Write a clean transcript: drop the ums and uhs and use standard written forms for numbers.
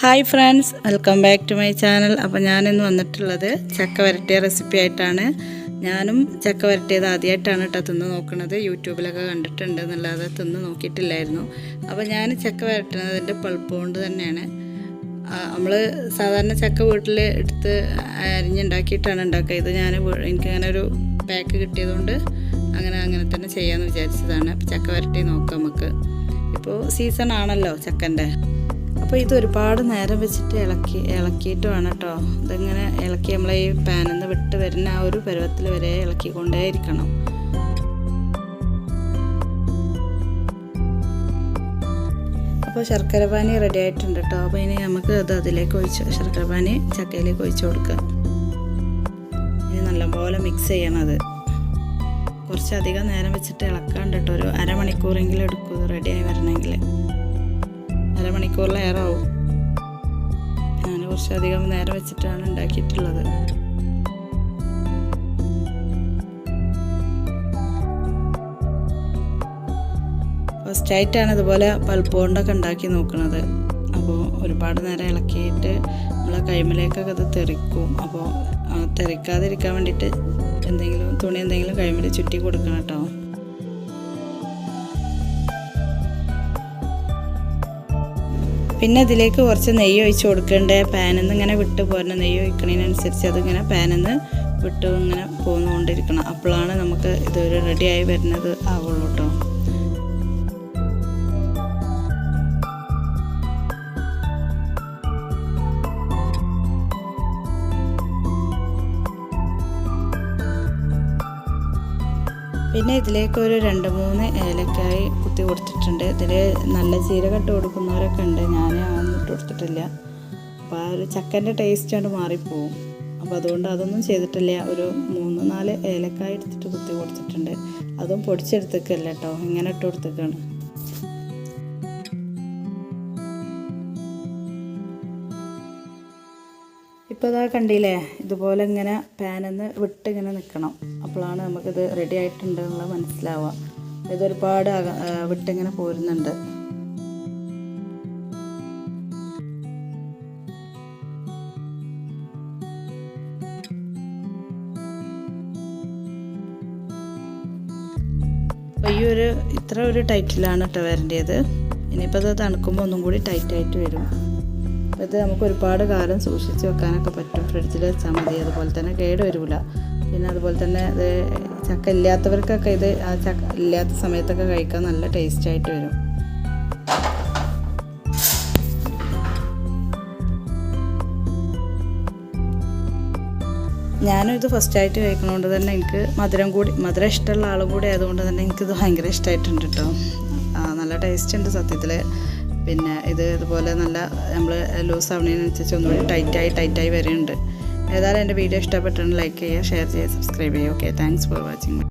Hi friends, welcome back to my channel. അപ്പോൾ ഞാനിന്ന് വന്നിട്ടുള്ളത് ചക്ക വരട്ടിയ റെസിപ്പി ആയിട്ടാണ്. ഞാനും ചക്ക വരട്ടിയത് ആദ്യമായിട്ടാണ് കേട്ടോ തിന്ന് നോക്കുന്നത്. യൂട്യൂബിലൊക്കെ കണ്ടിട്ടുണ്ട് എന്നല്ലാതെ തിന്ന് നോക്കിയിട്ടില്ലായിരുന്നു. അപ്പോൾ ഞാൻ ചക്ക വരട്ടുന്നതിൻ്റെ പൾപ്പ് കൊണ്ട് തന്നെയാണ്. നമ്മൾ സാധാരണ ചക്ക വീട്ടിൽ എടുത്ത് അരിഞ്ഞുണ്ടാക്കിയിട്ടാണ് ഉണ്ടാക്കുക. ഇത് എനിക്കങ്ങനെ ഒരു പാക്ക് കിട്ടിയതുകൊണ്ട് അങ്ങനെ തന്നെ ചെയ്യാമെന്ന് വിചാരിച്ചതാണ്. അപ്പോൾ ചക്ക വരട്ടി നോക്കാം നമുക്ക്. ഇപ്പോൾ സീസൺ ആണല്ലോ ചക്കൻ്റെ. അപ്പോൾ ഇത് ഒരുപാട് നേരം വെച്ചിട്ട് ഇളക്കിയിട്ട് വേണം കേട്ടോ. ഇതിങ്ങനെ ഇളക്കി നമ്മളെ ഈ പാനിൽ നിന്ന് വിട്ട് വരുന്ന ആ ഒരു പരുവത്തിൽ വരെ ഇളക്കിക്കൊണ്ടേ ഇരിക്കണം. അപ്പോൾ ശർക്കര പാനി റെഡി ആയിട്ടുണ്ട് കേട്ടോ. അപ്പോൾ ഇനി നമുക്ക് അതിലേക്ക് ശർക്കര പാനി ചക്കയിലേക്ക് ഒഴിച്ച് കൊടുക്കാം. ഇനി നല്ലപോലെ മിക്സ് ചെയ്യണത്. കുറച്ചധികം നേരം വെച്ചിട്ട് ഇളക്കാണ്ട് കേട്ടോ. ഒരു അരമണിക്കൂറെങ്കിലും എടുക്കും ഇത് റെഡിയായി വരണമെങ്കിൽ. അരമണിക്കൂറിലേറാവും. ഞാൻ കുറച്ചധികം നേരം വെച്ചിട്ടാണ് ഉണ്ടാക്കിയിട്ടുള്ളത്. ഫസ്റ്റായിട്ടാണ് ഇതുപോലെ പൾപ്പ് കൊണ്ടൊക്കെ ഉണ്ടാക്കി നോക്കുന്നത്. അപ്പോൾ ഒരുപാട് നേരം ഇളക്കിയിട്ട് നമ്മളെ കൈമലേക്കൊക്കെ അത് തെറിക്കും. അപ്പോൾ തെറിക്കാതിരിക്കാൻ വേണ്ടിയിട്ട് തുണി എന്തെങ്കിലും കൈമേൽ ചുറ്റി കൊടുക്കണം കേട്ടോ. പിന്നെ ഇതിലേക്ക് കുറച്ച് നെയ്യ് ഒഴിച്ച് കൊടുക്കേണ്ടേ. പാനിൽ നിന്ന് ഇങ്ങനെ വിട്ട് പോരുന്ന നെയ്യ് ഒഴിക്കണതിനനുസരിച്ച് അതിങ്ങനെ പാനിൽ നിന്ന് വിട്ട് ഇങ്ങനെ പോന്നുകൊണ്ടിരിക്കണം. അപ്പോഴാണ് നമുക്ക് ഇതൊരു റെഡിയായി വരുന്നത് ആവുള്ളൂ കേട്ടോ. പിന്നെ ഇതിലേക്ക് ഒരു 2-3 ഏലക്കായ് കുത്തി കൊടുത്തിട്ടുണ്ട്. ഇതിൽ നല്ല ജീരകം ഇട്ട് കൊടുക്കുന്നവരൊക്കെ ഉണ്ട്. ഞാൻ അതൊന്നും ഇട്ട് കൊടുത്തിട്ടില്ല. അപ്പോൾ ആ ഒരു ചക്കൻ്റെ ടേസ്റ്റ് കൊണ്ട് മാറിപ്പോവും. അപ്പോൾ അതുകൊണ്ട് അതൊന്നും ചെയ്തിട്ടില്ല. ഒരു 3-4 ഏലക്കായ് എടുത്തിട്ട് കുത്തി കൊടുത്തിട്ടുണ്ട്. അതും പൊടിച്ചെടുത്തേക്കല്ല കേട്ടോ, ഇങ്ങനെ ഇട്ട് കൊടുത്തേക്കാണ്. ഇപ്പോൾ ഇതാ കണ്ടില്ലേ, ഇതുപോലെ ഇങ്ങനെ പാനിൽ നിന്ന് വിട്ട് ഇങ്ങനെ നിൽക്കണം. അപ്പോഴാണ് നമുക്കിത് റെഡി ആയിട്ടുണ്ടെന്നുള്ളത് മനസ്സിലാവുക. ഇതൊരുപാട് വിട്ടിങ്ങനെ പോരുന്നുണ്ട്. അപ്പോൾ ഇത്ര ഒരു ടൈറ്റിലാണ് കേട്ടോ വരേണ്ടത്. ഇനിയിപ്പോൾ അത് തണുക്കുമ്പോൾ ഒന്നും കൂടി ടൈറ്റായിട്ട് വരും. ഇത് നമുക്ക് ഒരുപാട് കാലം സൂക്ഷിച്ച് വെക്കാനൊക്കെ പറ്റും. ഫ്രിഡ്ജിൽ വെച്ചാൽ മതി. അതുപോലെ തന്നെ കേട് വരില്ല. പിന്നെ അതുപോലെ തന്നെ ഇത് ചക്ക ഇല്ലാത്തവർക്കൊക്കെ ഇത് ആ ചക്ക ഇല്ലാത്ത സമയത്തൊക്കെ കഴിക്കാൻ നല്ല ടേസ്റ്റായിട്ട് വരും. ഞാനും ഇത് ഫസ്റ്റായിട്ട് കഴിക്കണതുകൊണ്ട് തന്നെ എനിക്ക് മധുരം ഇഷ്ടമുള്ള ആളും കൂടി ആയതുകൊണ്ട് തന്നെ എനിക്കിത് ഭയങ്കര ഇഷ്ടമായിട്ടുണ്ട് കേട്ടോ. നല്ല ടേസ്റ്റ് ഉണ്ട് സത്യത്തിൽ. പിന്നെ ഇതുപോലെ നല്ല നമ്മൾ ലൂസ് ആവുന്നതിനനുസരിച്ച് ഒന്നുകൂടി ടൈറ്റായി വരുന്നുണ്ട്. ഏതായാലും എൻ്റെ വീഡിയോ ഇഷ്ടപ്പെട്ടാൽ ലൈക്ക് ചെയ്യുക, ഷെയർ ചെയ്യുക, സബ്സ്ക്രൈബ് ചെയ്യുക. Okay, thanks for watching.